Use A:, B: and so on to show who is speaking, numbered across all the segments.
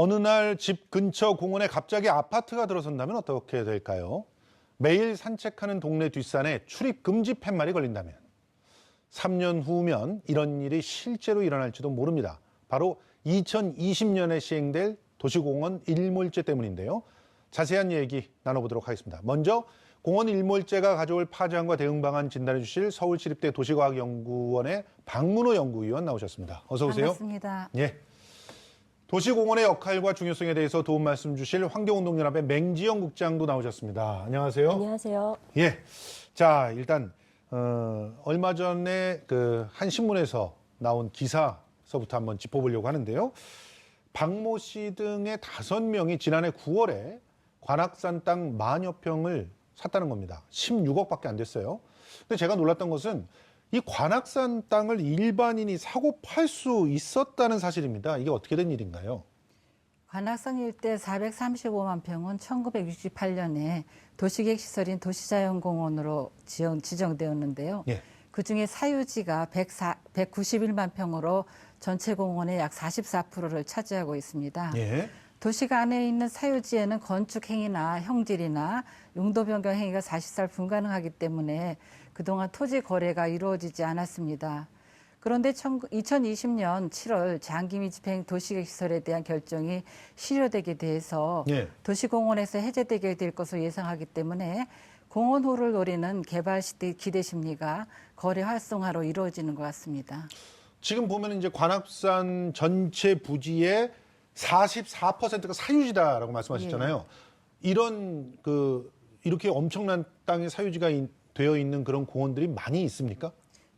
A: 어느 날 집 근처 공원에 갑자기 아파트가 들어선다면 어떻게 될까요? 매일 산책하는 동네 뒷산에 출입 금지 팻말이 걸린다면 3년 후면 이런 일이 실제로 일어날지도 모릅니다. 바로 2020년에 시행될 도시공원 일몰제 때문인데요. 자세한 얘기 나눠보도록 하겠습니다. 먼저 공원 일몰제가 가져올 파장과 대응 방안 진단해 주실 서울시립대 도시과학연구원의 박문호 연구위원 나오셨습니다. 어서 오세요.
B: 반갑습니다.
A: 예. 도시공원의 역할과 중요성에 대해서 도움 말씀 주실 환경운동연합의 맹지영 국장도 나오셨습니다. 안녕하세요.
C: 안녕하세요.
A: 예. 자, 일단 얼마 전에 한 신문에서 나온 기사서부터 한번 짚어보려고 하는데요. 박모 씨 등의 5명이 지난해 9월에 관악산 땅 10,000여 평을 샀다는 겁니다. 16억밖에 안 됐어요. 근데 제가 놀랐던 것은 이 관악산 땅을 일반인이 사고 팔 수 있었다는 사실입니다. 이게 어떻게 된 일인가요?
B: 관악산 일대 435만 평은 1968년에 도시계획 시설인 도시자연공원으로 지정되었는데요.
A: 예.
B: 그중에 사유지가 191만 평으로 전체 공원의 약 44%를 차지하고 있습니다.
A: 예.
B: 도시가 안에 있는 사유지에는 건축 행위나 형질이나 용도 변경 행위가 사실상 불가능하기 때문에 그동안 토지 거래가 이루어지지 않았습니다. 그런데 2020년 7월 장기 미집행 도시계획 시설에 대한 결정이 실효되게 돼서
A: 예.
B: 도시공원에서 해제되게 될 것으로 예상하기 때문에 공원호를 노리는 개발 기대 심리가 거래 활성화로 이루어지는 것 같습니다.
A: 지금 보면 이제 관악산 전체 부지의 44%가 사유지다라고 말씀하셨잖아요. 이런 이렇게 엄청난 땅의 사유지가 되어 있는 그런 공원들이 많이 있습니까?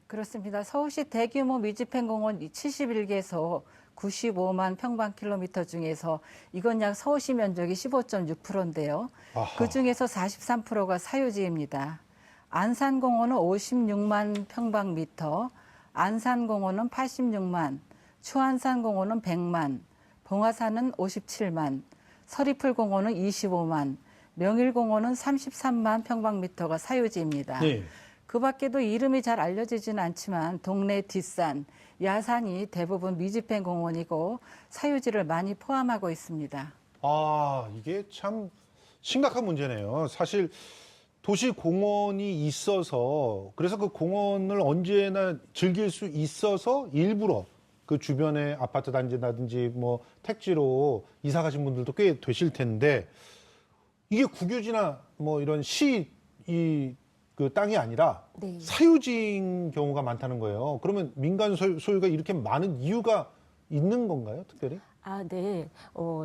B: 그렇습니다. 서울시 대규모 미집행공원 71개소 95만 평방킬로미터 중에서 이건 약 서울시 면적이 15.6%인데요. 그중에서 43%가 사유지입니다. 안산공원은 56만 평방미터, 안산공원은 86만, 추안산공원은 100만, 봉화산은 57만, 서리풀공원은 25만, 명일공원은 33만 평방미터가 사유지입니다.
A: 네.
B: 그 밖에도 이름이 잘 알려지지는 않지만 동네 뒷산, 야산이 대부분 미집행 공원이고 사유지를 많이 포함하고 있습니다.
A: 이게 참 심각한 문제네요. 사실 도시 공원이 있어서 그래서 그 공원을 언제나 즐길 수 있어서 일부러 그 주변의 아파트 단지라든지 뭐 택지로 이사 가신 분들도 꽤 되실 텐데 이게 국유지나 뭐 이런 그 땅이 아니라
C: 네.
A: 사유지인 경우가 많다는 거예요. 그러면 민간 소유가 이렇게 많은 이유가 있는 건가요, 특별히?
C: 네.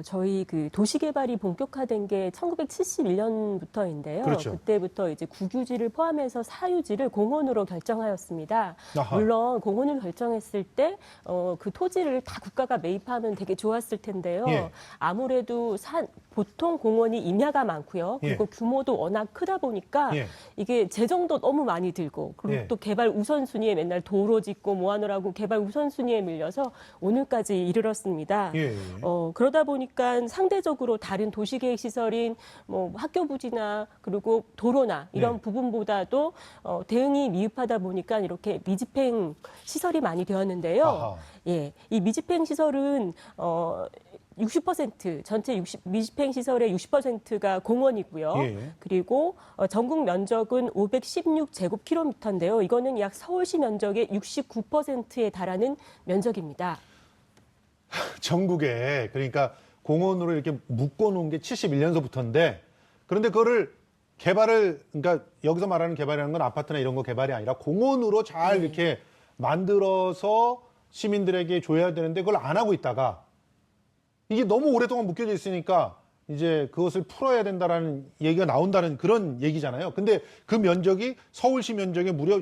C: 저희 그 도시개발이 본격화된 게 1971년부터인데요.
A: 그렇죠.
C: 그때부터 이제 국유지를 포함해서 사유지를 공원으로 결정하였습니다.
A: 아하.
C: 물론 공원을 결정했을 때 그 토지를 다 국가가 매입하면 되게 좋았을 텐데요.
A: 예.
C: 아무래도 보통 공원이 임야가 많고요. 그리고
A: 예.
C: 규모도 워낙 크다 보니까
A: 예.
C: 이게 재정도 너무 많이 들고 그리고
A: 예.
C: 또 개발 우선순위에 맨날 도로 짓고 뭐 하느라고 개발 우선순위에 밀려서 오늘까지 이르렀습니다.
A: 예.
C: 그러다 보니까 상대적으로 다른 도시계획 시설인 뭐 학교 부지나 그리고 도로나 이런
A: 네.
C: 부분보다도 대응이 미흡하다 보니까 이렇게 미집행 시설이 많이 되었는데요.
A: 아하.
C: 예, 이 미집행 시설은 60% 전체 미집행 시설의 60%가 공원이고요.
A: 예.
C: 그리고 전국 면적은 516제곱킬로미터인데요. 이거는 약 서울시 면적의 69%에 달하는 면적입니다.
A: 전국에 그러니까 공원으로 이렇게 묶어놓은 게 71년서부터인데 그런데 그거를 그러니까 여기서 말하는 개발이라는 건 아파트나 이런 거 개발이 아니라 공원으로 잘 이렇게 만들어서 시민들에게 줘야 되는데 그걸 안 하고 있다가 이게 너무 오랫동안 묶여져 있으니까 이제 그것을 풀어야 된다라는 얘기가 나온다는 그런 얘기잖아요. 근데 그 면적이 서울시 면적의 무려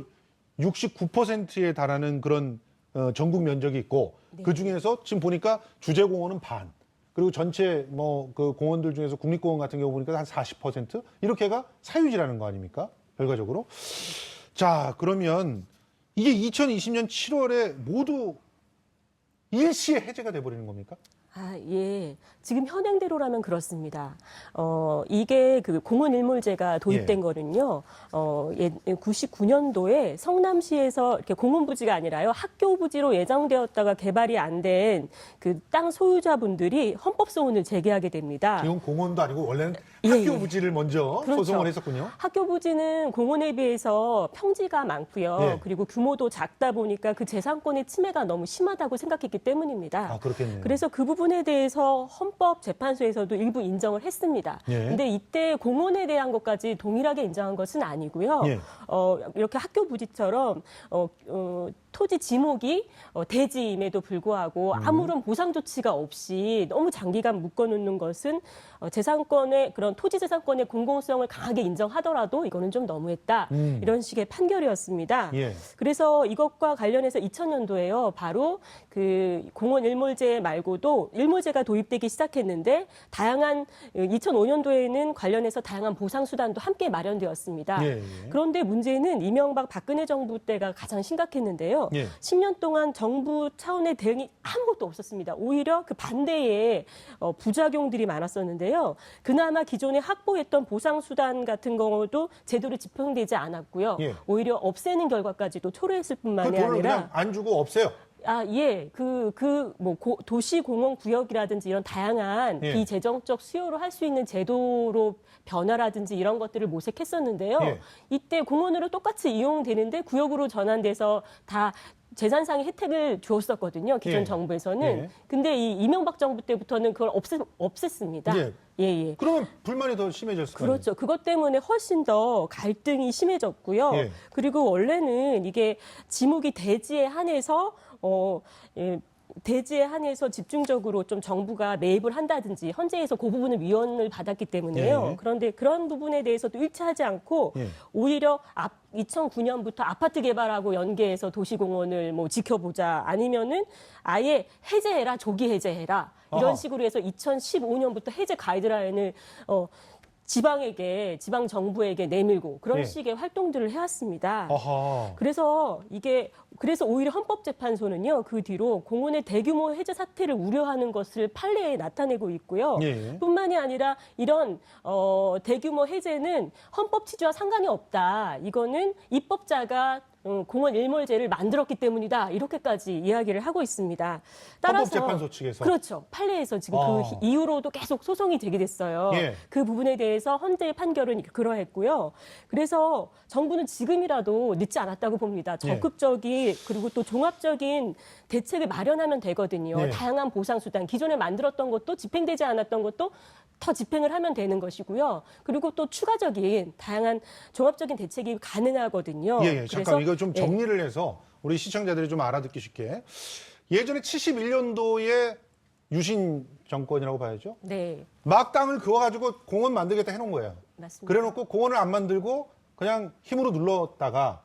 A: 69%에 달하는 그런 전국 면적이 있고
C: 네.
A: 그 중에서 지금 보니까 주제공원은 반 그리고 전체 뭐 그 공원들 중에서 국립공원 같은 경우 보니까 한 40% 이렇게가 사유지라는 거 아닙니까? 결과적으로. 자, 그러면 이게 2020년 7월에 모두 일시에 해제가 돼버리는 겁니까?
C: 아, 예. 지금 현행대로라면 그렇습니다. 이게 그 공원 일몰제가 도입된
A: 예.
C: 거는요, 99년도에 성남시에서 이렇게 공원 부지가 아니라요, 학교 부지로 예정되었다가 개발이 안 된 그 땅 소유자분들이 헌법소원을 제기하게 됩니다.
A: 지금 공원도 아니고 원래는
C: 예,
A: 학교
C: 예.
A: 부지를 먼저
C: 그렇죠.
A: 소송을 했었군요.
C: 학교 부지는 공원에 비해서 평지가 많고요.
A: 예.
C: 그리고 규모도 작다 보니까 그 재산권의 침해가 너무 심하다고 생각했기 때문입니다.
A: 아, 그렇겠네요.
C: 그래서 그 부분에 대해서 헌법재판소에서도 일부 인정을 했습니다.
A: 예.
C: 근데 이때 공원에 대한 것까지 동일하게 인정한 것은 아니고요.
A: 예.
C: 이렇게 학교 부지처럼 토지 지목이 대지임에도 불구하고 아무런 보상 조치가 없이 너무 장기간 묶어놓는 것은 재산권의 그런 토지 재산권의 공공성을 강하게 인정하더라도 이거는 좀 너무했다. 이런 식의 판결이었습니다.
A: 예.
C: 그래서 이것과 관련해서 2000년도에요. 바로 그 공원 일몰제 말고도 일몰제가 도입되기 시작했는데 다양한 2005년도에는 관련해서 다양한 보상 수단도 함께 마련되었습니다.
A: 예, 예.
C: 그런데 문제는 이명박 박근혜 정부 때가 가장 심각했는데요.
A: 예.
C: 10년 동안 정부 차원의 대응이 아무것도 없었습니다. 오히려 그 반대의 부작용들이 많았었는데요. 그나마 기존에 확보했던 보상 수단 같은 경우도 제대로 집행되지 않았고요.
A: 예.
C: 오히려 없애는 결과까지도 초래했을
A: 그
C: 뿐만이
A: 돈을
C: 아니라
A: 그냥 안 주고 없애요.
C: 아, 예. 도시공원구역이라든지 이런 다양한
A: 예.
C: 비재정적 수요를 할 수 있는 제도로 변화라든지 이런 것들을 모색했었는데요.
A: 예.
C: 이때 공원으로 똑같이 이용되는데 구역으로 전환돼서 다 재산상의 혜택을 주었었거든요. 기존
A: 예.
C: 정부에서는.
A: 예.
C: 근데 이 이명박 정부 때부터는 그걸 없앴습니다.
A: 예.
C: 예, 예.
A: 그러면 불만이 더 심해졌을 거 아니에요?
C: 그렇죠. 그것 때문에 훨씬 더 갈등이 심해졌고요.
A: 예.
C: 그리고 원래는 이게 지목이 대지에 한해서 대지에 한해서 집중적으로 좀 정부가 매입을 한다든지 헌재에서 그 부분을 위헌을 받았기 때문에요.
A: 예.
C: 그런데 그런 부분에 대해서도 일치하지 않고
A: 예.
C: 오히려 2009년부터 아파트 개발하고 연계해서 도시공원을 뭐 지켜보자 아니면은 아예 해제해라, 조기 해제해라 이런
A: 아하.
C: 식으로 해서 2015년부터 해제 가이드라인을 지방 정부에게 내밀고 그런
A: 예.
C: 식의 활동들을 해왔습니다.
A: 아하.
C: 그래서 오히려 헌법재판소는요, 그 뒤로 공원의 대규모 해제 사태를 우려하는 것을 판례에 나타내고 있고요.
A: 예.
C: 뿐만이 아니라 이런 대규모 해제는 헌법 취지와 상관이 없다. 이거는 입법자가 공원 일몰제를 만들었기 때문이다. 이렇게까지 이야기를 하고 있습니다. 따라서
A: 헌법재판소 측에서.
C: 그렇죠. 판례에서 지금 그 이후로도 계속 소송이 제기됐어요.
A: 예.
C: 그 부분에 대해서 헌재의 판결은 그러했고요. 그래서 정부는 지금이라도 늦지 않았다고 봅니다.
A: 예.
C: 적극적인 그리고 또 종합적인 대책을 마련하면 되거든요.
A: 예.
C: 다양한 보상 수단, 기존에 만들었던 것도 집행되지 않았던 것도 더 집행을 하면 되는 것이고요. 그리고 또 추가적인 다양한 종합적인 대책이 가능하거든요.
A: 예, 잠깐 이거 좀
C: 예.
A: 정리를 해서 우리 시청자들이 좀 알아듣기 쉽게. 예전에 71년도에 유신 정권이라고 봐야죠.
C: 네,
A: 막 땅을 그어가지고 공원 만들겠다 해놓은 거예요.
C: 맞습니다.
A: 그래놓고 공원을 안 만들고 그냥 힘으로 눌렀다가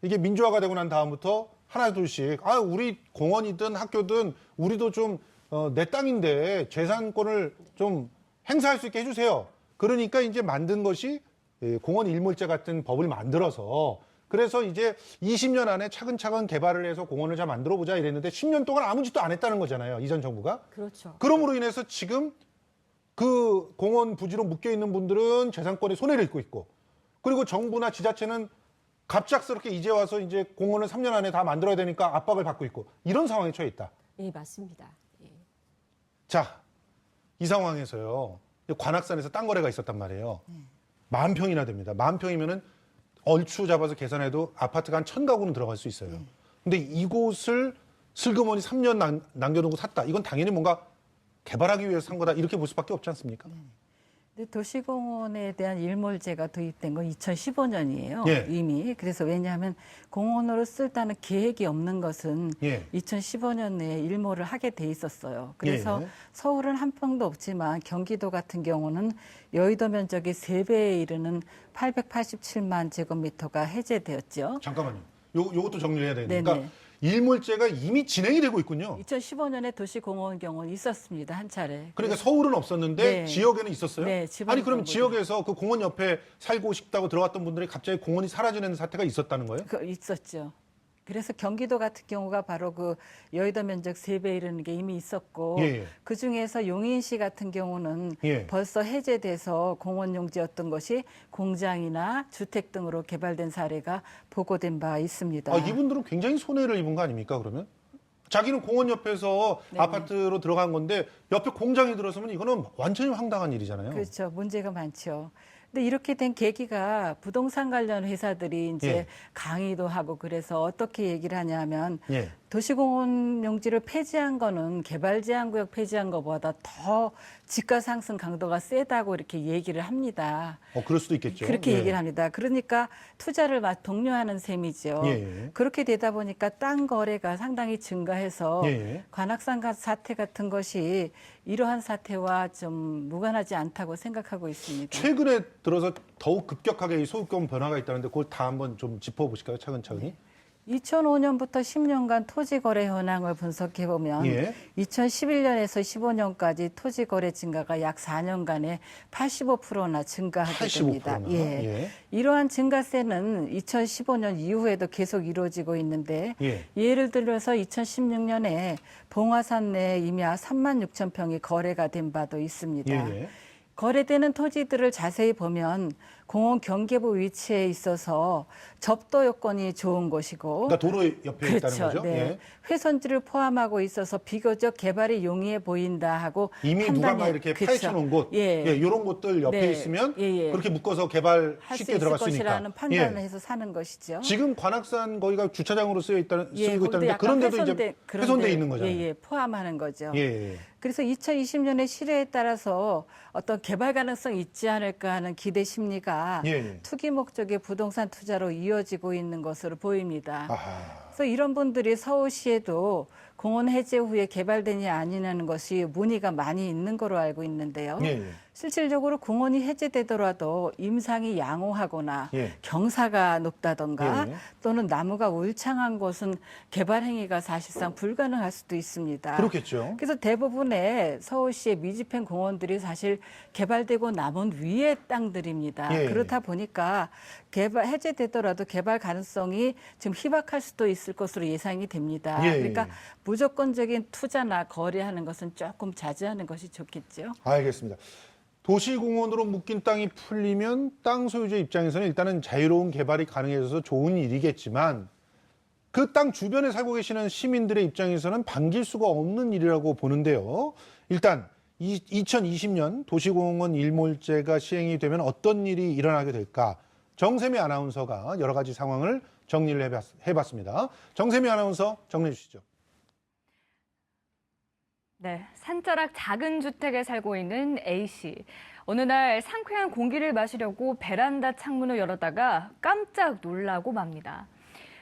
A: 이게 민주화가 되고 난 다음부터 하나 둘씩 우리 공원이든 학교든 우리도 좀 내 땅인데 재산권을 좀 행사할 수 있게 해주세요. 그러니까 이제 만든 것이 공원 일몰제 같은 법을 만들어서 그래서 이제 20년 안에 차근차근 개발을 해서 공원을 잘 만들어 보자 이랬는데 10년 동안 아무 짓도 안 했다는 거잖아요. 이전 정부가.
C: 그렇죠.
A: 그럼으로 인해서 지금 그 공원 부지로 묶여 있는 분들은 재산권에 손해를 입고 있고 그리고 정부나 지자체는 갑작스럽게 이제 와서 이제 공원을 3년 안에 다 만들어야 되니까 압박을 받고 있고 이런 상황에 처해 있다.
C: 예, 맞습니다. 예.
A: 자, 이 상황에서요. 관악산에서 땅 거래가 있었단 말이에요. 10,000평이나 됩니다. 10,000평이면은 얼추 잡아서 계산해도 아파트가 한 1,000가구는 들어갈 수 있어요. 근데 이곳을 슬그머니 3년 남겨두고 샀다. 이건 당연히 뭔가 개발하기 위해서 산 거다. 이렇게 볼 수밖에 없지 않습니까?
B: 근데 도시공원에 대한 일몰제가 도입된 건 2015년이에요.
A: 예.
B: 이미. 그래서 왜냐하면 공원으로 쓸다는 계획이 없는 것은
A: 예.
B: 2015년 내에 일몰을 하게 돼 있었어요. 그래서
A: 예.
B: 서울은 한 평도 없지만 경기도 같은 경우는 여의도 면적이 3배에 이르는 887만 제곱미터가 해제되었죠.
A: 잠깐만요. 요것도 정리를 해야 되니까
B: 네네.
A: 일몰제가 이미 진행이 되고 있군요.
B: 2015년에 도시공원 경우는 있었습니다. 한 차례.
A: 그러니까 서울은 없었는데
B: 네.
A: 지역에는 있었어요?
B: 네, 지방
A: 아니 그럼
B: 정부죠.
A: 지역에서 그 공원 옆에 살고 싶다고 들어왔던 분들이 갑자기 공원이 사라지는 사태가 있었다는 거예요?
B: 있었죠. 그래서 경기도 같은 경우가 바로 그 여의도 면적 3배 이르는 게 이미 있었고
A: 예.
B: 그중에서 용인시 같은 경우는
A: 예.
B: 벌써 해제돼서 공원 용지였던 것이 공장이나 주택 등으로 개발된 사례가 보고된 바 있습니다.
A: 아, 이분들은 굉장히 손해를 입은 거 아닙니까, 그러면? 자기는 공원 옆에서
B: 네.
A: 아파트로 들어간 건데 옆에 공장이 들어서면 이거는 완전히 황당한 일이잖아요.
B: 그렇죠. 문제가 많죠. 근데 이렇게 된 계기가 부동산 관련 회사들이 이제
A: 예.
B: 강의도 하고 그래서 어떻게 얘기를 하냐면
A: 예.
B: 도시공원 용지를 폐지한 거는 개발 제한 구역 폐지한 것보다 더 집가 상승 강도가 세다고 이렇게 얘기를 합니다.
A: 그럴 수도 있겠죠.
B: 그렇게
A: 예.
B: 얘기를 합니다. 그러니까 투자를 막 독려하는 셈이죠.
A: 예.
B: 그렇게 되다 보니까 땅 거래가 상당히 증가해서
A: 예.
B: 관악산 사태 같은 것이 이러한 사태와 좀 무관하지 않다고 생각하고 있습니다.
A: 최근에 들어서 더욱 급격하게 이 소유권 변화가 있다는데 그걸 다 한번 좀 짚어보실까요? 차근차근히.
B: 2005년부터 10년간 토지 거래 현황을 분석해 보면
A: 예.
B: 2011년에서 15년까지 토지 거래 증가가 약 4년간에 85%나 증가하게 됩니다.
A: 85%나?
B: 예.
A: 예.
B: 이러한 증가세는 2015년 이후에도 계속 이루어지고 있는데
A: 예.
B: 예를 들어서 2016년에 봉화산 내 임야 3만 6천 평이 거래가 된 바도 있습니다.
A: 예.
B: 거래되는 토지들을 자세히 보면 공원 경계부 위치에 있어서 접도 여건이 좋은 곳이고
A: 그러니까 도로 옆에 있다는 거죠.
B: 네.
A: 예.
B: 훼손지를 포함하고 있어서 비교적 개발이 용이해 보인다 하고
A: 이미 누가 막
B: 판단해-
A: 이렇게
B: 그렇죠.
A: 파헤쳐놓은 곳,
B: 예.
A: 이런 곳들 옆에
B: 네.
A: 있으면
B: 예, 예.
A: 그렇게 묶어서 개발
B: 할 수
A: 쉽게
B: 있을
A: 들어갈 수
B: 것이라는
A: 있으니까.
B: 판단을
A: 예.
B: 해서 사는 것이죠.
A: 지금 관악산 거기가 주차장으로 쓰이고
B: 거기도
A: 있다는데
B: 약간
A: 그런데도 이제
B: 그런데-
A: 훼손돼 있는 거잖아요.
B: 예, 예, 포함하는 거죠.
A: 예.
B: 그래서 2020년의 실효에 따라서 어떤 개발 가능성이 있지 않을까 하는 기대 심리가
A: 예.
B: 투기 목적의 부동산 투자로 이어지고 있는 것으로 보입니다.
A: 아하.
B: 그래서 이런 분들이 서울시에도 공원 해제 후에 개발되냐 아니냐는 것이 문의가 많이 있는 거로 알고 있는데요.
A: 예.
B: 실질적으로 공원이 해제되더라도 임상이 양호하거나
A: 예.
B: 경사가 높다던가
A: 예.
B: 또는 나무가 울창한 곳은 개발 행위가 사실상 불가능할 수도 있습니다.
A: 그렇겠죠.
B: 그래서 대부분의 서울시의 미집행 공원들이 사실 개발되고 남은 위의 땅들입니다.
A: 예.
B: 그렇다 보니까 개발 해제되더라도 개발 가능성이 좀 희박할 수도 있을 것으로 예상이 됩니다.
A: 예.
B: 그러니까 무조건적인 투자나 거래하는 것은 조금 자제하는 것이 좋겠죠.
A: 알겠습니다. 도시공원으로 묶인 땅이 풀리면 땅 소유자 입장에서는 일단은 자유로운 개발이 가능해져서 좋은 일이겠지만 그 땅 주변에 살고 계시는 시민들의 입장에서는 반길 수가 없는 일이라고 보는데요. 일단 2020년 도시공원 일몰제가 시행이 되면 어떤 일이 일어나게 될까? 정세미 아나운서가 여러 가지 상황을 정리를 해봤습니다. 정세미 아나운서 정리해 주시죠.
D: 네, 산자락 작은 주택에 살고 있는 A씨. 어느 날 상쾌한 공기를 마시려고 베란다 창문을 열었다가 깜짝 놀라고 맙니다.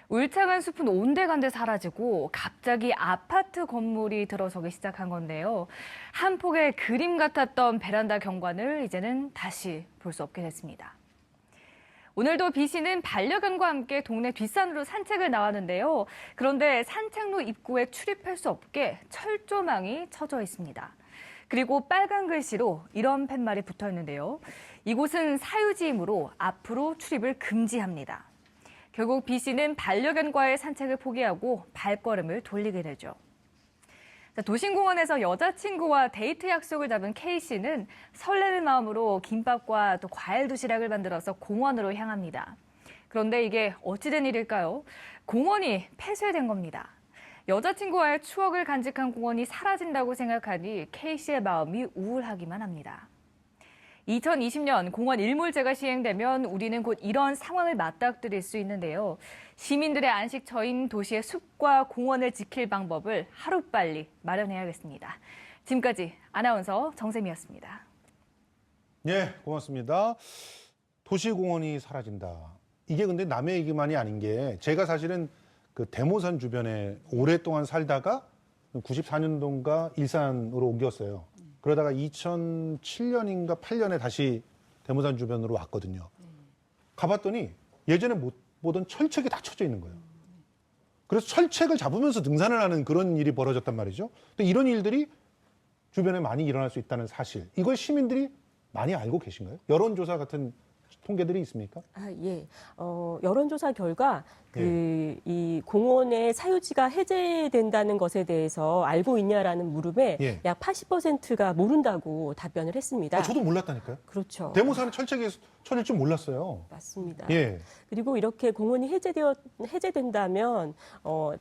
D: 울창한 숲은 온데간데 사라지고 갑자기 아파트 건물이 들어서기 시작한 건데요. 한 폭의 그림 같았던 베란다 경관을 이제는 다시 볼 수 없게 됐습니다. 오늘도 B 씨는 반려견과 함께 동네 뒷산으로 산책을 나왔는데요. 그런데 산책로 입구에 출입할 수 없게 철조망이 쳐져 있습니다. 그리고 빨간 글씨로 이런 팻말이 붙어 있는데요. 이곳은 사유지이므로 앞으로 출입을 금지합니다. 결국 B 씨는 반려견과의 산책을 포기하고 발걸음을 돌리게 되죠. 도심공원에서 여자친구와 데이트 약속을 잡은 K 씨는 설레는 마음으로 김밥과 또 과일 도시락을 만들어서 공원으로 향합니다. 그런데 이게 어찌된 일일까요? 공원이 폐쇄된 겁니다. 여자친구와의 추억을 간직한 공원이 사라진다고 생각하니 K 씨의 마음이 우울하기만 합니다. 2020년 공원 일몰제가 시행되면 우리는 곧 이런 상황을 맞닥뜨릴 수 있는데요. 시민들의 안식처인 도시의 숲과 공원을 지킬 방법을 하루빨리 마련해야겠습니다. 지금까지 아나운서 정세미였습니다.
A: 네, 고맙습니다. 도시공원이 사라진다. 이게 근데 남의 얘기만이 아닌 게 제가 사실은 그 대모산 주변에 오랫동안 살다가 94년도인가 일산으로 옮겼어요. 그러다가 2007년인가 8년에 다시 대모산 주변으로 왔거든요. 가봤더니 예전에 못 보던 철책이 다 쳐져 있는 거예요. 그래서 철책을 잡으면서 등산을 하는 그런 일이 벌어졌단 말이죠. 근데 이런 일들이 주변에 많이 일어날 수 있다는 사실. 이걸 시민들이 많이 알고 계신가요? 여론조사 같은 통계들이 있습니까?
C: 여론조사 결과 이 공원의 사유지가 해제된다는 것에 대해서 알고 있냐라는 물음에
A: 예.
C: 약 80%가 모른다고 답변을 했습니다.
A: 저도 몰랐다니까요.
C: 그렇죠.
A: 대모사는 철책에 쳐질 줄 몰랐어요.
C: 맞습니다.
A: 예.
C: 그리고 이렇게 공원이 해제된다면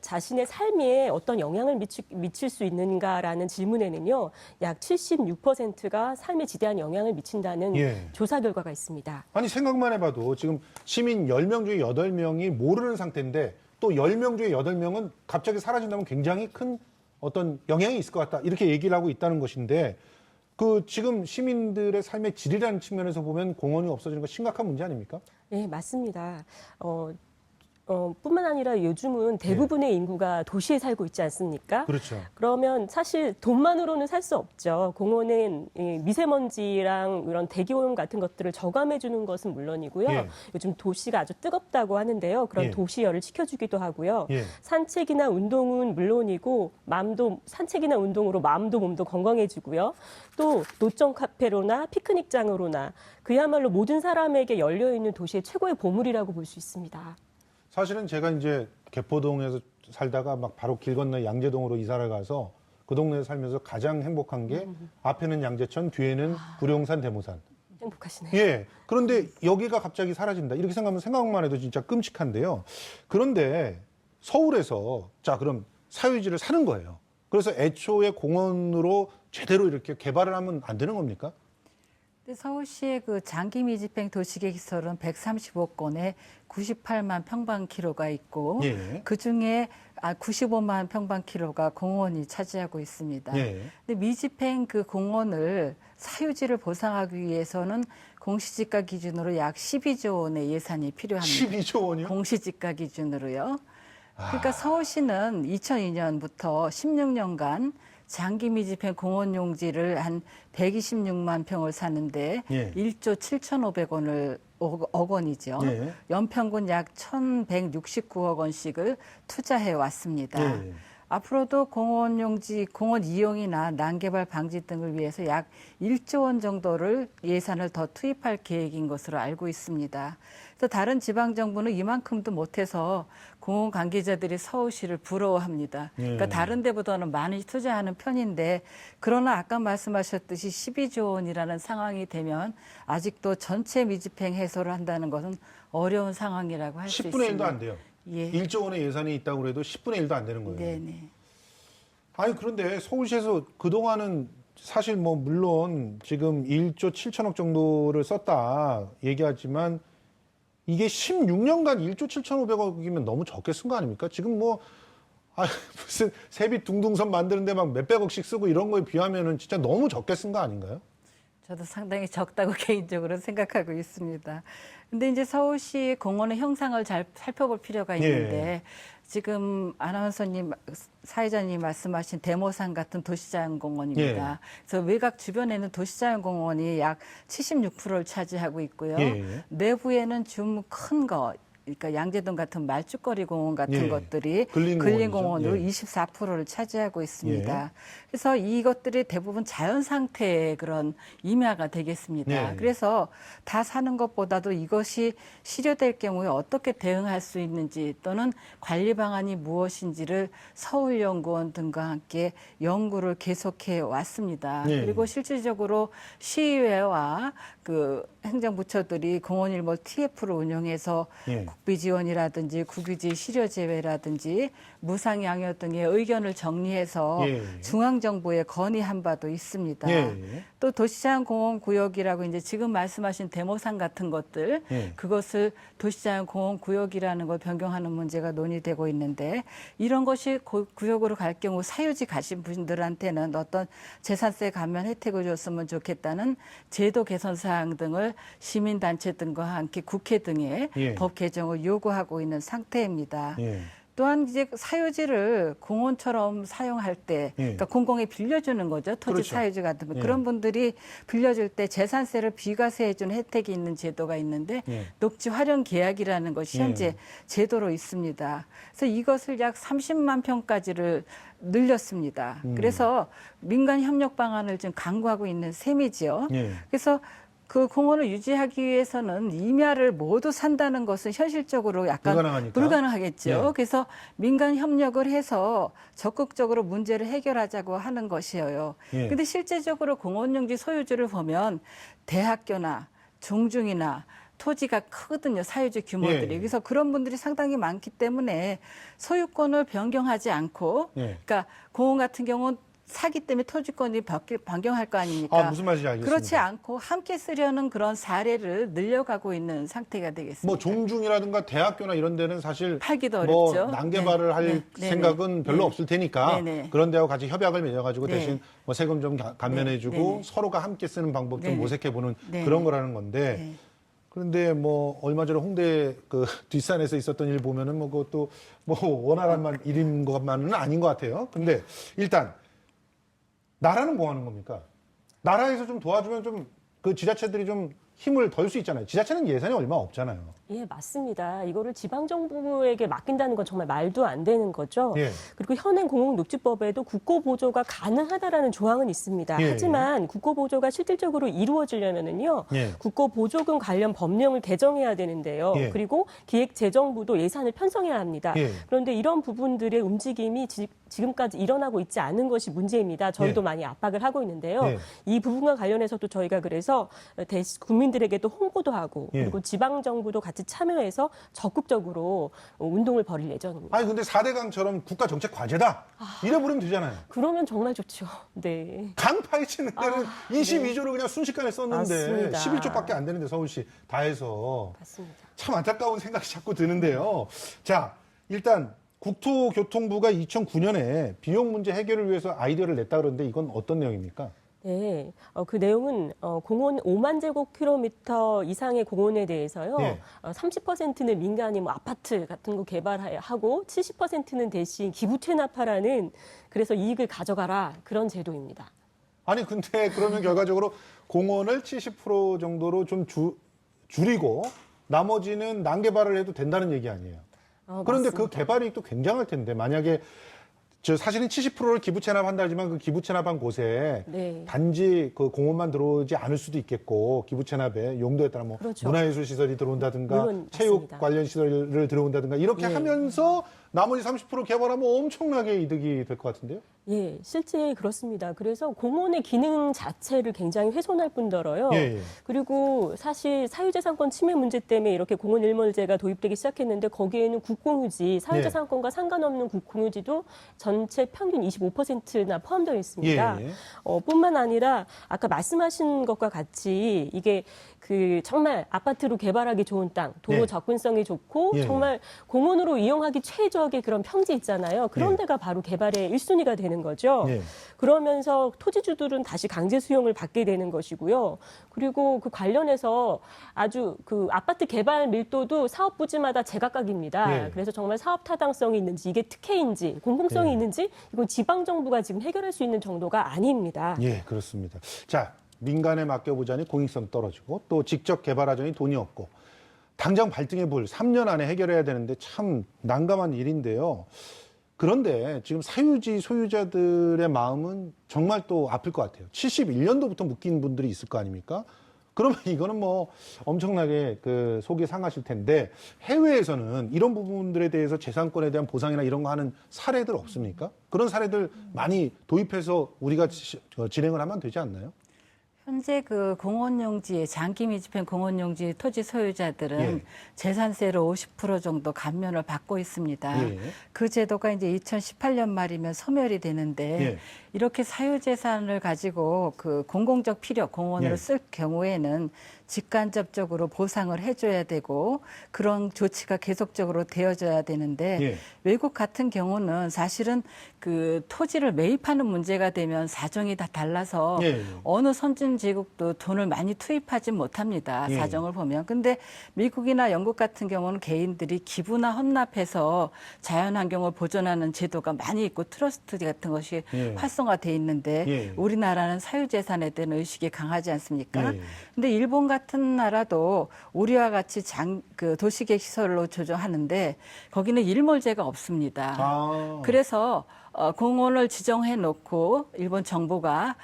C: 자신의 삶에 어떤 영향을 미칠 수 있는가라는 질문에는요, 약 76%가 삶에 지대한 영향을 미친다는
A: 예.
C: 조사 결과가 있습니다.
A: 아니 생각만 해봐도 지금 시민 10명 중에 8명이 모르는 상태인데 또 10명 중에 8명은 갑자기 사라진다면 굉장히 큰 어떤 영향이 있을 것 같다. 이렇게 얘기를 하고 있다는 것인데 그 지금 시민들의 삶의 질이라는 측면에서 보면 공원이 없어지는 건 심각한 문제 아닙니까?
C: 네, 맞습니다. 뿐만 아니라 요즘은 대부분의 인구가 도시에 살고 있지 않습니까?
A: 그렇죠.
C: 그러면 사실 돈만으로는 살 수 없죠. 공원은 이 미세먼지랑 이런 대기오염 같은 것들을 저감해 주는 것은 물론이고요.
A: 예.
C: 요즘 도시가 아주 뜨겁다고 하는데요. 그런
A: 예.
C: 도시열을 식혀주기도 하고요.
A: 예.
C: 산책이나 운동은 물론이고 산책이나 운동으로 마음도 몸도 건강해지고요. 또 노점 카페로나 피크닉장으로나 그야말로 모든 사람에게 열려 있는 도시의 최고의 보물이라고 볼 수 있습니다.
A: 사실은 제가 이제 개포동에서 살다가 막 바로 길 건너 양재동으로 이사를 가서 그 동네에 살면서 가장 행복한 게 앞에는 양재천, 뒤에는 구룡산, 대모산.
C: 행복하시네요.
A: 예. 그런데 여기가 갑자기 사라진다. 이렇게 생각하면 생각만 해도 진짜 끔찍한데요. 그런데 서울에서 자, 그럼 사유지를 사는 거예요. 그래서 애초에 공원으로 제대로 이렇게 개발을 하면 안 되는 겁니까?
B: 근데 서울시의 그 장기 미집행 도시계획 시설은 135건에 98만 평방키로가 있고
A: 예.
B: 그 중에 95만 평방키로가 공원이 차지하고 있습니다.
A: 예.
B: 근데 미집행 그 공원을 사유지를 보상하기 위해서는 공시지가 기준으로 약 12조 원의 예산이 필요합니다.
A: 12조 원이요?
B: 공시지가 기준으로요. 그러니까 서울시는 2002년부터 16년간 장기 미집행 공원 용지를 한 126만 평을 사는데
A: 예.
B: 1조 7,500원을 억 원이죠.
A: 예.
B: 연평균 약 1,169억 원씩을 투자해 왔습니다.
A: 예.
B: 앞으로도 공원 용지, 공원 이용이나 난개발 방지 등을 위해서 약 1조 원 정도를 예산을 더 투입할 계획인 것으로 알고 있습니다. 그래서 다른 지방 정부는 이만큼도 못해서 공원 관계자들이 서울시를 부러워합니다. 그러니까 다른 데보다는 많이 투자하는 편인데 그러나 아까 말씀하셨듯이 12조 원이라는 상황이 되면 아직도 전체 미집행 해소를 한다는 것은 어려운 상황이라고 할 수 있습니다.
A: 10분의 1도 안 돼요.
B: 예.
A: 1조 원의 예산이 있다고 해도 10분의 1도 안 되는 거예요.
B: 네네.
A: 아니 그런데 서울시에서 그동안은 사실 뭐 물론 지금 1조 7천억 정도를 썼다 얘기하지만 이게 16년간 1조 7,500억이면 너무 적게 쓴 거 아닙니까? 지금 뭐 무슨 세빛 둥둥선 만드는데 막 몇백억씩 쓰고 이런 거에 비하면은 진짜 너무 적게 쓴 거 아닌가요?
B: 저도 상당히 적다고 개인적으로 생각하고 있습니다. 근데 이제 서울시 공원의 형상을 잘 살펴볼 필요가 있는데 지금 아나운서님, 사회자님 말씀하신 대모산 같은 도시자연공원입니다. 그래서 외곽 주변에는 도시자연공원이 약 76%를 차지하고 있고요. 내부에는 좀 큰 거, 그러니까 양재동 같은 말죽거리 공원 같은 것들이 근린공원으로 24%를 차지하고 있습니다. 그래서 이것들이 대부분 자연 상태의 그런 임야가 되겠습니다. 그래서 다 사는 것보다도 이것이 실효될 경우에 어떻게 대응할 수 있는지 또는 관리 방안이 무엇인지를 서울연구원 등과 함께 연구를 계속해 왔습니다. 그리고 실질적으로 시의회와 그 행정부처들이 공원일몰 TF를 운영해서 국비 지원이라든지 국유지 실효 제외라든지 무상 양효 등의 의견을 정리해서 중앙정부에 건의한 바도 있습니다. 또 도시자연공원구역이라고 이제 지금 말씀하신 대모산 같은 것들 그것을 도시자연공원구역이라는 걸 변경하는 문제가 논의되고 있는데 이런 것이 구역으로 갈 경우 사유지 가신 분들한테는 어떤 재산세 감면 혜택을 줬으면 좋겠다는 제도 개선 사항 등을 시민단체 등과 함께 국회 등의 법 개정을 요구하고 있는 상태입니다. 또한 이제 사유지를 공원처럼 사용할 때, 그러니까 공공에 빌려주는 거죠. 토지
A: 그렇죠.
B: 사유지 같은 거. 그런 분들이 빌려줄 때 재산세를 비과세해주는 혜택이 있는 제도가 있는데 녹지 활용 계약이라는 것이 현재 제도로 있습니다. 그래서 이것을 약 30만 평까지를 늘렸습니다. 그래서 민간 협력 방안을 지금 강구하고 있는 셈이지요. 그래서 그 공원을 유지하기 위해서는 임야를 모두 산다는 것은 현실적으로 약간
A: 불가능하니까.
B: 불가능하겠죠.
A: 예.
B: 그래서 민간 협력을 해서 적극적으로 문제를 해결하자고 하는 것이에요.
A: 예.
B: 근데 실제적으로 공원용지 소유주를 보면 대학교나 중중이나 토지가 크거든요. 사유지 규모들이.
A: 예.
B: 그래서 그런 분들이 상당히 많기 때문에 소유권을 변경하지 않고
A: 예.
B: 그러니까 공원 같은 경우는 사기 때문에 토지권이 변경할 거 아닙니까?
A: 무슨 말인지 알겠습니다.
B: 그렇지 않고 함께 쓰려는 그런 사례를 늘려가고 있는 상태가 되겠습니다.
A: 뭐 종중이라든가 대학교나 이런 데는 사실
B: 팔기도
A: 뭐
B: 어렵죠.
A: 난개발을
B: 네.
A: 할
B: 네. 네.
A: 생각은 별로
B: 네.
A: 없을 테니까
B: 네. 네.
A: 그런 데하고 같이 협약을 맺어가지고
B: 네.
A: 대신 뭐 세금 좀 감면해주고
B: 네. 네.
A: 서로가 함께 쓰는 방법 좀
B: 네.
A: 모색해보는
B: 네.
A: 그런 거라는 건데
B: 네.
A: 그런데 뭐 얼마 전에 홍대 그 뒷산에서 있었던 일 보면은 뭐 그것도 뭐 원활한 일인 것만은 아닌 것 같아요. 근데 일단 나라는 뭐 하는 겁니까? 나라에서 좀 도와주면 좀 그 지자체들이 좀 힘을 덜 수 있잖아요. 지자체는 예산이 얼마 없잖아요.
C: 예, 맞습니다. 이거를 지방정부에게 맡긴다는 건 정말 말도 안 되는 거죠.
A: 예.
C: 그리고 현행 공공녹지법에도 국고보조가 가능하다라는 조항은 있습니다.
A: 예.
C: 하지만 국고보조가 실질적으로 이루어지려면은요,
A: 예.
C: 국고보조금 관련 법령을 개정해야 되는데요.
A: 예.
C: 그리고 기획재정부도 예산을 편성해야 합니다.
A: 예.
C: 그런데 이런 부분들의 움직임이 지금까지 일어나고 있지 않은 것이 문제입니다. 저희도
A: 예.
C: 많이 압박을 하고 있는데요.
A: 예.
C: 이 부분과 관련해서도 저희가 그래서 국민들에게도 홍보도 하고
A: 예.
C: 그리고 지방정부도 같이 참여해서 적극적으로 운동을 벌일 예정입니다.
A: 아니 근데 4대강처럼 국가 정책 과제다 이래 부르면 되잖아요.
C: 그러면 정말 좋죠. 네.
A: 강 파헤치는 데는 22조를 그냥 순식간에 썼는데
C: 맞습니다.
A: 11조밖에 안 되는데 서울시 다 해서
C: 맞습니다.
A: 참 안타까운 생각이 자꾸 드는데요. 자, 일단 국토교통부가 2009년에 비용 문제 해결을 위해서 아이디어를 냈다 그러는데 이건 어떤 내용입니까?
C: 네, 그 내용은 공원 5만 제곱킬로미터 이상의 공원에 대해서요.
A: 예.
C: 30%는 민간이 뭐 아파트 같은 거 개발하고 70%는 대신 기부 퇴납하라는 그래서 이익을 가져가라 그런 제도입니다.
A: 아니 근데 그러면 결과적으로 공원을 70% 정도로 좀 줄이고 나머지는 난개발을 해도 된다는 얘기 아니에요. 그런데
C: 맞습니다.
A: 그 개발 이익도 굉장할 텐데 만약에 사실은 70%를 기부 체납한다 하지만 그 기부 체납한 곳에
C: 네.
A: 단지 그 공원만 들어오지 않을 수도 있겠고 기부 체납의 용도에 따라 뭐
C: 그렇죠.
A: 문화예술 시설이 들어온다든가
C: 물론
A: 체육
C: 맞습니다.
A: 관련 시설을 들어온다든가 이렇게
C: 네.
A: 하면서 나머지 30% 개발하면 엄청나게 이득이 될 것 같은데요?
C: 예, 실제 그렇습니다. 그래서 공원의 기능 자체를 굉장히 훼손할 뿐더러요.
A: 예, 예.
C: 그리고 사실 사유재산권 침해 문제 때문에 이렇게 공원 일몰제가 도입되기 시작했는데 거기에는 국공유지, 사유재산권과 상관없는 국공유지도 전체 평균 25%나 포함되어 있습니다.
A: 예, 예.
C: 뿐만 아니라 아까 말씀하신 것과 같이 이게 그 정말 아파트로 개발하기 좋은 땅, 도로
A: 예.
C: 접근성이 좋고
A: 예.
C: 정말 공원으로 이용하기 최적의 그런 평지 있잖아요. 그런
A: 예.
C: 데가 바로 개발의 1순위가 되는 거죠.
A: 예.
C: 그러면서 토지주들은 다시 강제 수용을 받게 되는 것이고요. 그리고 그 관련해서 아주 그 아파트 개발 밀도도 사업 부지마다 제각각입니다.
A: 예.
C: 그래서 정말 사업 타당성이 있는지 이게 특혜인지 공공성이
A: 예.
C: 있는지 이건 지방 정부가 지금 해결할 수 있는 정도가 아닙니다.
A: 예, 그렇습니다. 자, 민간에 맡겨보자니 공익성 떨어지고 또 직접 개발하자니 돈이 없고 당장 발등에 불 3년 안에 해결해야 되는데 참 난감한 일인데요. 그런데 지금 사유지 소유자들의 마음은 정말 또 아플 것 같아요. 71년도부터 묶인 분들이 있을 거 아닙니까? 그러면 이거는 뭐 엄청나게 그 속이 상하실 텐데 해외에서는 이런 부분들에 대해서 재산권에 대한 보상이나 이런 거 하는 사례들 없습니까? 그런 사례들 많이 도입해서 우리가 진행을 하면 되지 않나요?
B: 현재 그 공원용지, 장기 미집행 공원용지 토지 소유자들은
A: 예.
B: 재산세로 50% 정도 감면을 받고 있습니다.
A: 예.
B: 그 제도가 이제 2018년 말이면 소멸이 되는데
A: 예.
B: 이렇게 사유재산을 가지고 그 공공적 필요, 공원으로
A: 예.
B: 쓸 경우에는 직간접적으로 보상을 해줘야 되고 그런 조치가 계속적으로 되어져야 되는데
A: 예.
B: 외국 같은 경우는 사실은 그 토지를 매입하는 문제가 되면 사정이 다 달라서
A: 예.
B: 어느 선진지국도 돈을 많이 투입하지 못합니다.
A: 예.
B: 사정을 보면. 근데 미국이나 영국 같은 경우는 개인들이 기부나 헌납해서 자연환경을 보존하는 제도가 많이 있고 트러스트 같은 것이
A: 예.
B: 활성화돼 있는데
A: 예.
B: 우리나라는 사유재산에 대한 의식이 강하지 않습니까?
A: 예.
B: 근데 일본 같은 나라도 우리와 같이 그 도시계획 시설로 조정하는데 거기는 일몰제가 없습니다.
A: 아.
B: 그래서 공원을 지정해 놓고 일본 정부가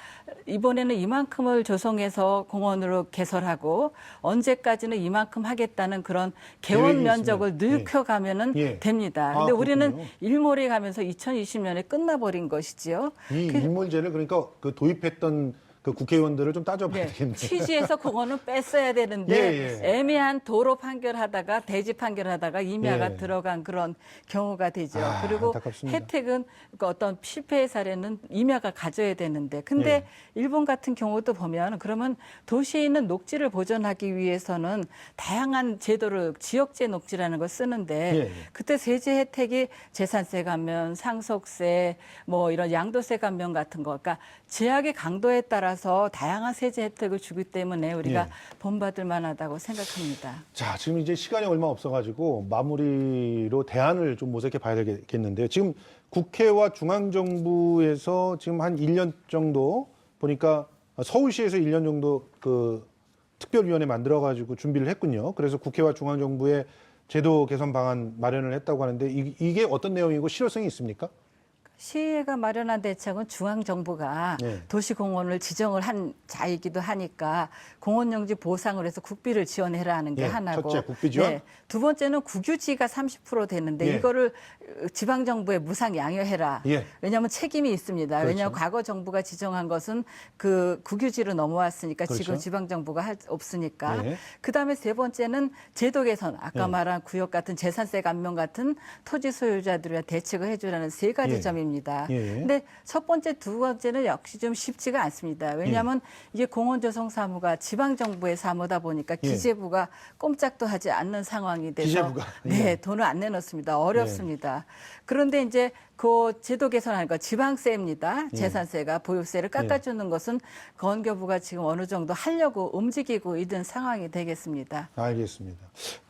B: 이번에는 이만큼을 조성해서 공원으로 개설하고 언제까지는 이만큼 하겠다는 그런 개원
A: 계획이
B: 면적을
A: 있으면,
B: 늘려가면은
A: 예.
B: 됩니다.
A: 아,
B: 근데 우리는
A: 그렇군요.
B: 일몰이 가면서 2020년에 끝나버린 것이지요.
A: 이 일몰제를 그러니까 그 도입했던 그 국회의원들을 좀 따져봐야
B: 네,
A: 되겠네요.
B: 취지에서 그거는 뺐어야 되는데
A: 예, 예.
B: 애매한 도로 판결하다가 대지 판결하다가 임야가
A: 예.
B: 들어간 그런 경우가 되죠.
A: 아,
B: 그리고
A: 안타깝습니다.
B: 혜택은 그 어떤 실패의 사례는 임야가 가져야 되는데 근데
A: 예.
B: 일본 같은 경우도 보면 그러면 도시에 있는 녹지를 보존하기 위해서는 다양한 제도를 지역제 녹지라는 걸 쓰는데
A: 예, 예.
B: 그때 세제 혜택이 재산세 감면, 상속세, 뭐 이런 양도세 감면 같은 거, 그러니까 제약의 강도에 따라서 다양한 세제 혜택을 주기 때문에 우리가
A: 예.
B: 본받을 만하다고 생각합니다.
A: 자, 지금 이제 시간이 얼마 없어가지고 마무리로 대안을 좀 모색해 봐야 되겠는데요. 지금 국회와 중앙정부에서 지금 한 1년 정도 보니까 서울시에서 1년 정도 그 특별위원회 만들어가지고 준비를 했군요. 그래서 국회와 중앙정부의 제도 개선 방안 마련을 했다고 하는데 이게 어떤 내용이고 실효성이 있습니까?
B: 시의회가 마련한 대책은 중앙정부가
A: 네.
B: 도시공원을 지정을 한 자이기도 하니까 공원용지 보상을 해서 국비를 지원해라 하는 게
A: 예,
B: 하나고
A: 첫째, 국비 지원.
B: 두 번째는 국유지가 30% 되는데
A: 예.
B: 이거를 지방정부에 무상 양여해라.
A: 예.
B: 왜냐하면 책임이 있습니다.
A: 그렇죠.
B: 왜냐하면 과거 정부가 지정한 것은 그 국유지로 넘어왔으니까
A: 그렇죠.
B: 지금 지방정부가 없으니까.
A: 예.
B: 그다음에 세 번째는 제도 개선. 아까
A: 예.
B: 말한 구역 같은 재산세 감면 같은 토지 소유자들의 대책을 해주라는 세 가지
A: 예.
B: 점입니다.
A: 예.
B: 근데 첫 번째, 두 번째는 역시 좀 쉽지가 않습니다. 왜냐하면 이게 공원조성 사무가 지방정부의 사무다 보니까
A: 예.
B: 기재부가 꼼짝도 하지 않는 상황이 돼서
A: 기재부가?
B: 네,
A: 예.
B: 돈을 안 내놓습니다. 어렵습니다. 그런데 이제 그 제도 개선하는 거 지방세입니다. 재산세가 보유세를 깎아주는 것은 건교부가 지금 어느 정도 하려고 움직이고 있는 상황이 되겠습니다.
A: 알겠습니다.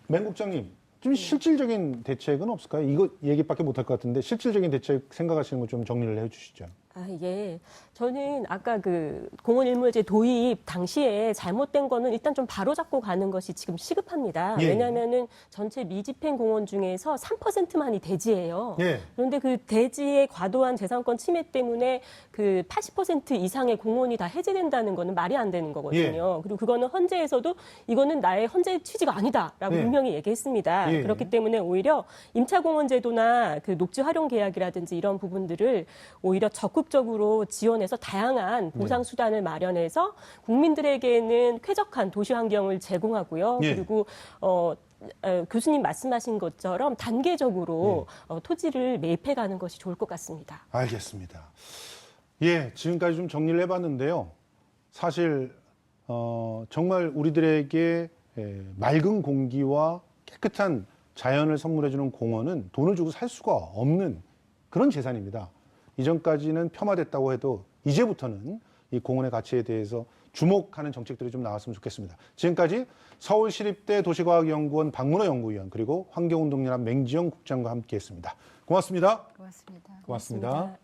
A: 맹국장님, 좀 실질적인 대책은 없을까요? 이거 얘기밖에 못할 것 같은데 실질적인 대책 생각하시는 거 좀 정리를 해주시죠.
C: 아, 예. 저는 아까 그 공원일몰제 도입 당시에 잘못된 거는 일단 좀 바로잡고 가는 것이 지금 시급합니다.
A: 예.
C: 왜냐하면은 전체 미집행 공원 중에서 3%만이 대지예요.
A: 예.
C: 그런데 그 대지의 과도한 재산권 침해 때문에 그 80% 이상의 공원이 다 해제된다는 거는 말이 안 되는 거거든요. 그리고 그거는 헌재에서도 이거는 나의 헌재 취지가 아니다라고
A: 예.
C: 분명히 얘기했습니다.
A: 예.
C: 그렇기 때문에 오히려 임차공원 제도나 그 녹지 활용 계약이라든지 이런 부분들을 오히려 적극적으로 지원해서 다양한 보상 수단을 마련해서 국민들에게는 쾌적한 도시 환경을 제공하고요.
A: 예.
C: 그리고 교수님 말씀하신 것처럼 단계적으로 토지를 매입해가는 것이 좋을 것 같습니다.
A: 알겠습니다. 예, 지금까지 좀 정리를 해봤는데요. 사실 정말 우리들에게 맑은 공기와 깨끗한 자연을 선물해주는 공원은 돈을 주고 살 수가 없는 그런 재산입니다. 이전까지는 폄하됐다고 해도 이제부터는 이 공원의 가치에 대해서 주목하는 정책들이 좀 나왔으면 좋겠습니다. 지금까지 서울시립대 도시과학연구원 박문호 연구위원 그리고 환경운동연합 맹지영 국장과 함께했습니다. 고맙습니다.
B: 고맙습니다.
A: 고맙습니다.